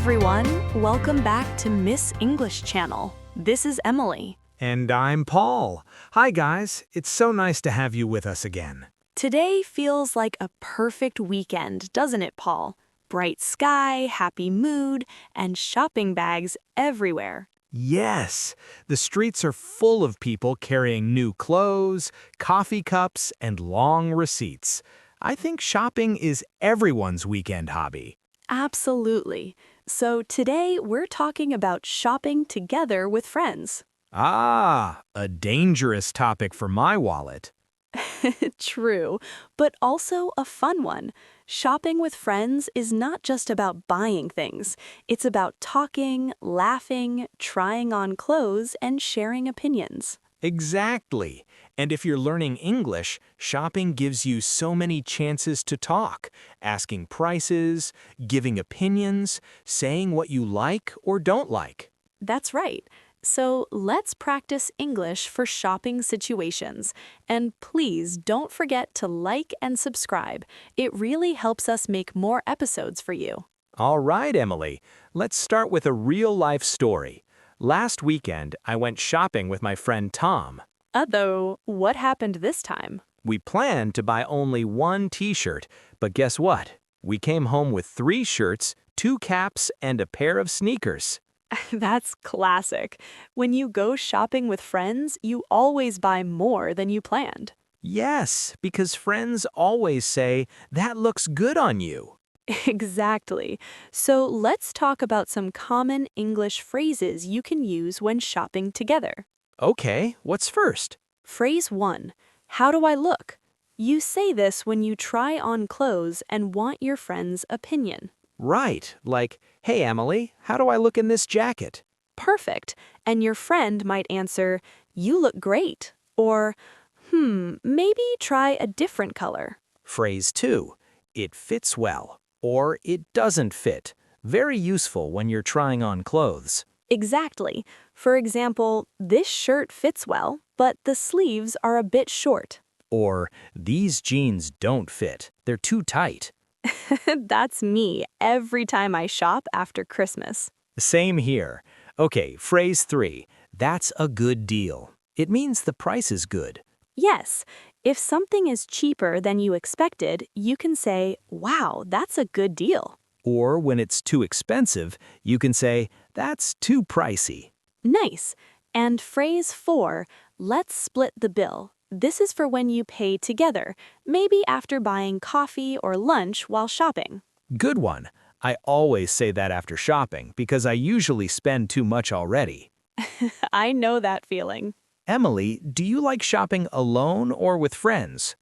everyone. Welcome back to Miss English Channel. This is Emily. And I'm Paul. Hi guys, it's so nice to have you with us again. Today feels like a perfect weekend, doesn't it, Paul? Bright sky, happy mood, and shopping bags everywhere. Yes, the streets are full of people carrying new clothes, coffee cups, and long receipts. I think shopping is everyone's weekend hobby. Absolutely. So today we're talking about shopping together with friends. Ah, a dangerous topic for my wallet. True, but also a fun one. Shopping with friends is not just about buying things. It's about talking, laughing, trying on clothes, and sharing opinions. Exactly. And if you're learning English, shopping gives you so many chances to talk, asking prices, giving opinions, saying what you like or don't like. That's right. So let's practice English for shopping situations. And please don't forget to like and subscribe. It really helps us make more episodes for you. All right, Emily, let's start with a real-life story. Last weekend, I went shopping with my friend Tom. Although, what happened this time? We planned to buy only one t-shirt, but guess what? We came home with 3 shirts, 2 caps, and a pair of sneakers. That's classic. When you go shopping with friends, you always buy more than you planned. Yes, because friends always say, "That looks good on you." Exactly. So let's talk about some common English phrases you can use when shopping together. Okay, what's first? Phrase 1. How do I look? You say this when you try on clothes and want your friend's opinion. Right, like, "Hey Emily, how do I look in this jacket?" Perfect. And your friend might answer, you look great. Or, maybe try a different color. Phrase 2. It fits well, or it doesn't fit. Very useful when you're trying on clothes. Exactly. For example, this shirt fits well, but the sleeves are a bit short. Or, these jeans don't fit. They're too tight. That's me every time I shop after Christmas. Same here. Okay, phrase 3. That's a good deal. It means the price is good. Yes, if something is cheaper than you expected, you can say, wow, that's a good deal. Or when it's too expensive, you can say, "That's too pricey." Nice. And phrase 4, let's split the bill. This is for when you pay together, maybe after buying coffee or lunch while shopping. Good one. I always say that after shopping because I usually spend too much already. I know that feeling. Emily, do you like shopping alone or with friends?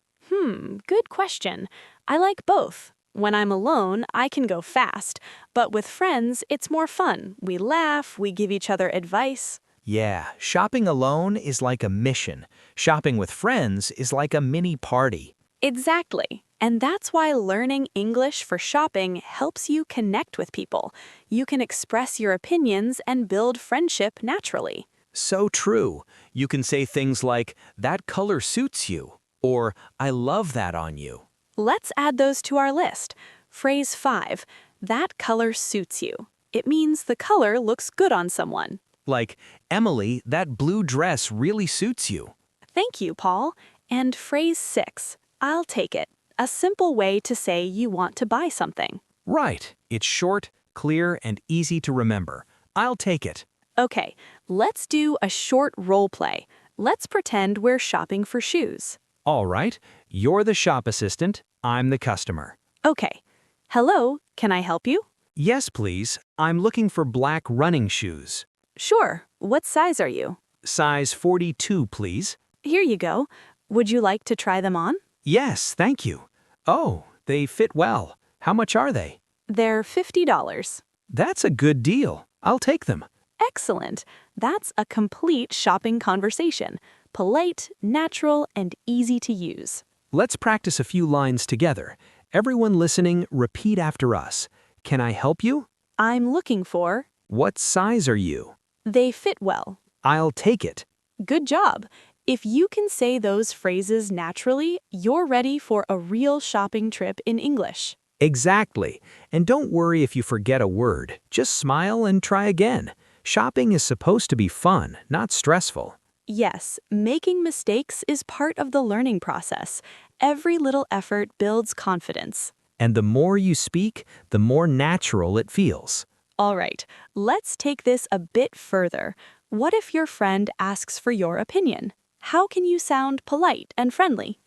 Good question. I like both. When I'm alone, I can go fast, but with friends, it's more fun. We laugh, we give each other advice. Yeah, shopping alone is like a mission. Shopping with friends is like a mini party. Exactly. And that's why learning English for shopping helps you connect with people. You can express your opinions and build friendship naturally. So true. You can say things like, "That color suits you," or "I love that on you." Let's add those to our list. Phrase 5, that color suits you. It means the color looks good on someone. Like, "Emily, that blue dress really suits you." Thank you, Paul. And phrase 6, I'll take it. A simple way to say you want to buy something. Right. It's short, clear, and easy to remember. I'll take it. Okay, let's do a short role play. Let's pretend we're shopping for shoes. All right. You're the shop assistant. I'm the customer. Okay. Hello, can I help you? Yes, please. I'm looking for black running shoes. Sure. What size are you? Size 42, please. Here you go. Would you like to try them on? Yes, thank you. Oh, they fit well. How much are they? They're $50. That's a good deal. I'll take them. Excellent. That's a complete shopping conversation. Polite, natural, and easy to use. Let's practice a few lines together. Everyone listening, repeat after us. Can I help you? I'm looking for. What size are you? They fit well. I'll take it. Good job. If you can say those phrases naturally, you're ready for a real shopping trip in English. Exactly. And don't worry if you forget a word. Just smile and try again. Shopping is supposed to be fun, not stressful. Yes, making mistakes is part of the learning process. Every little effort builds confidence. And the more you speak, the more natural it feels. All right, let's take this a bit further. What if your friend asks for your opinion? How can you sound polite and friendly?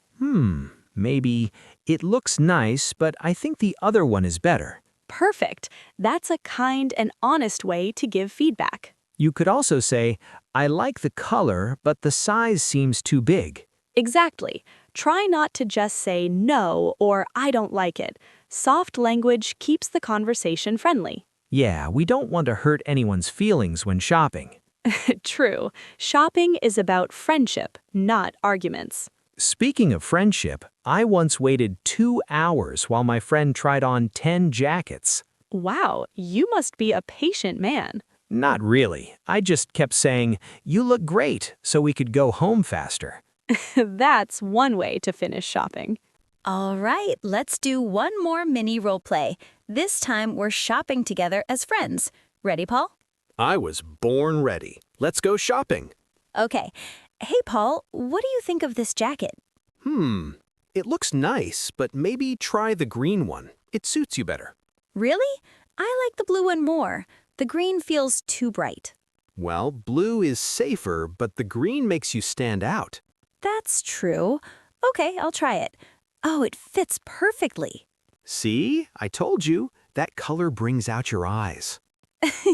Maybe, it looks nice, but I think the other one is better. Perfect. That's a kind and honest way to give feedback. You could also say, I like the color, but the size seems too big. Exactly. Try not to just say no or I don't like it. Soft language keeps the conversation friendly. Yeah, we don't want to hurt anyone's feelings when shopping. True. Shopping is about friendship, not arguments. Speaking of friendship, I once waited 2 hours while my friend tried on 10 jackets. Wow, you must be a patient man. Not really. I just kept saying, you look great, so we could go home faster. That's one way to finish shopping. All right, let's do one more mini role play. This time we're shopping together as friends. Ready, Paul? I was born ready. Let's go shopping. Okay. Hey, Paul, what do you think of this jacket? It looks nice, but maybe try the green one. It suits you better. Really? I like the blue one more. The green feels too bright. Well, blue is safer, but the green makes you stand out. That's true. Okay, I'll try it. Oh, it fits perfectly. See? I told you. That color brings out your eyes.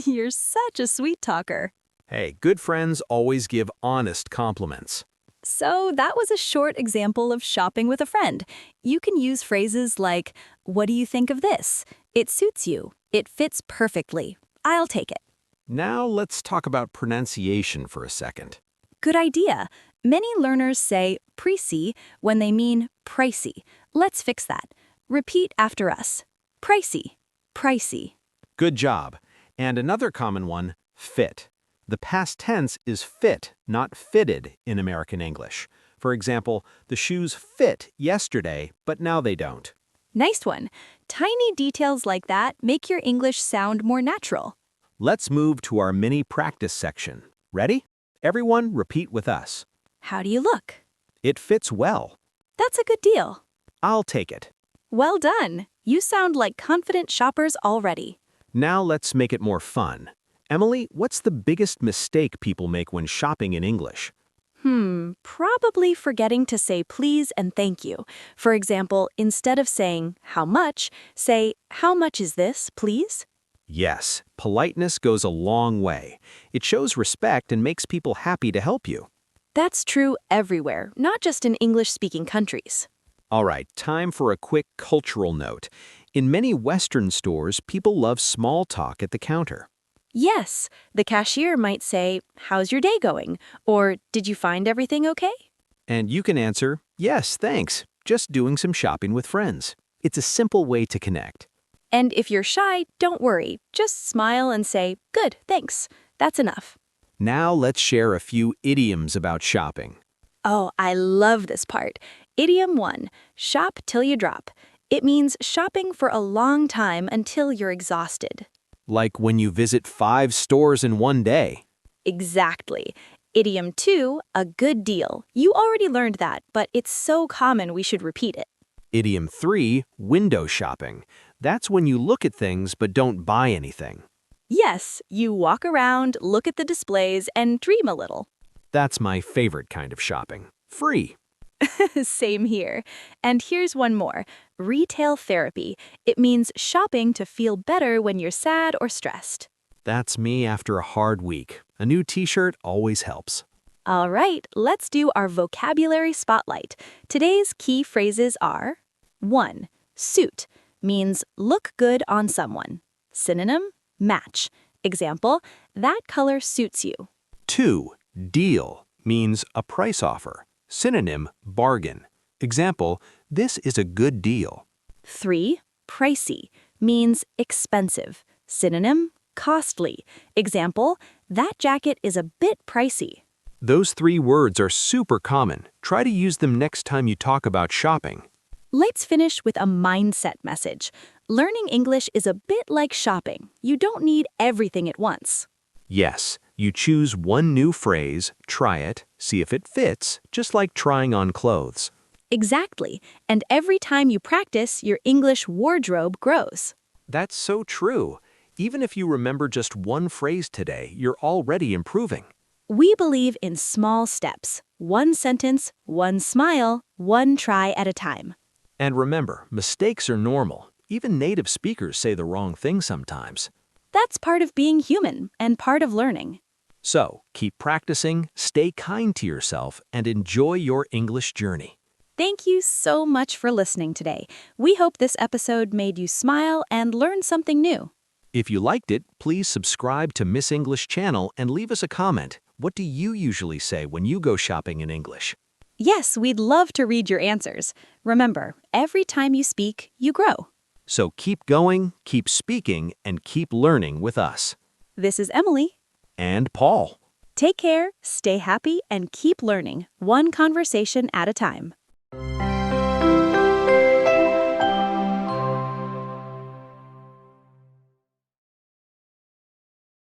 You're such a sweet talker. Hey, good friends always give honest compliments. So that was a short example of shopping with a friend. You can use phrases like, what do you think of this? It suits you. It fits perfectly. I'll take it. Now let's talk about pronunciation for a second. Good idea. Many learners say pricey when they mean pricey. Let's fix that. Repeat after us. Pricey. Pricey. Good job. And another common one, fit. The past tense is fit, not fitted in American English. For example, the shoes fit yesterday, but now they don't. Nice one. Tiny details like that make your English sound more natural. Let's move to our mini practice section. Ready? Everyone repeat with us. How do you look? It fits well. That's a good deal. I'll take it. Well done. You sound like confident shoppers already. Now let's make it more fun. Emily, what's the biggest mistake people make when shopping in English? Probably forgetting to say please and thank you. For example, instead of saying how much, say how much is this, please? Yes, politeness goes a long way. It shows respect and makes people happy to help you. That's true everywhere, not just in English-speaking countries. All right, time for a quick cultural note. In many Western stores, people love small talk at the counter. Yes, the cashier might say, how's your day going? Or did you find everything okay? And you can answer, yes, thanks, just doing some shopping with friends. It's a simple way to connect. And if you're shy, don't worry. Just smile and say, good, thanks. That's enough. Now let's share a few idioms about shopping. Oh, I love this part. Idiom 1, shop till you drop. It means shopping for a long time until you're exhausted. Like when you visit 5 stores in one day. Exactly. Idiom 2, a good deal. You already learned that, but it's so common we should repeat it. Idiom 3, window shopping. That's when you look at things but don't buy anything. Yes, you walk around, look at the displays, and dream a little. That's my favorite kind of shopping. Free. Same here. And here's one more. Retail therapy. It means shopping to feel better when you're sad or stressed. That's me after a hard week. A new t-shirt always helps. All right, let's do our vocabulary spotlight. Today's key phrases are 1. Suit means look good on someone. Synonym, match. Example, that color suits you. 2. Deal means a price offer. Synonym, bargain. Example, this is a good deal. 3. Pricey means expensive. Synonym, costly. Example, that jacket is a bit pricey. Those 3 words are super common. Try to use them next time you talk about shopping. Let's finish with a mindset message. Learning English is a bit like shopping. You don't need everything at once. Yes, you choose one new phrase, try it, see if it fits, just like trying on clothes. Exactly. And every time you practice, your English wardrobe grows. That's so true. Even if you remember just one phrase today, you're already improving. We believe in small steps. One sentence, one smile, one try at a time. And remember, mistakes are normal. Even native speakers say the wrong thing sometimes. That's part of being human and part of learning. So, keep practicing, stay kind to yourself, and enjoy your English journey. Thank you so much for listening today. We hope this episode made you smile and learn something new. If you liked it, please subscribe to Miss English channel and leave us a comment. What do you usually say when you go shopping in English? Yes, we'd love to read your answers. Remember, every time you speak, you grow. So keep going, keep speaking, and keep learning with us. This is Emily. And Paul. Take care, stay happy, and keep learning, one conversation at a time.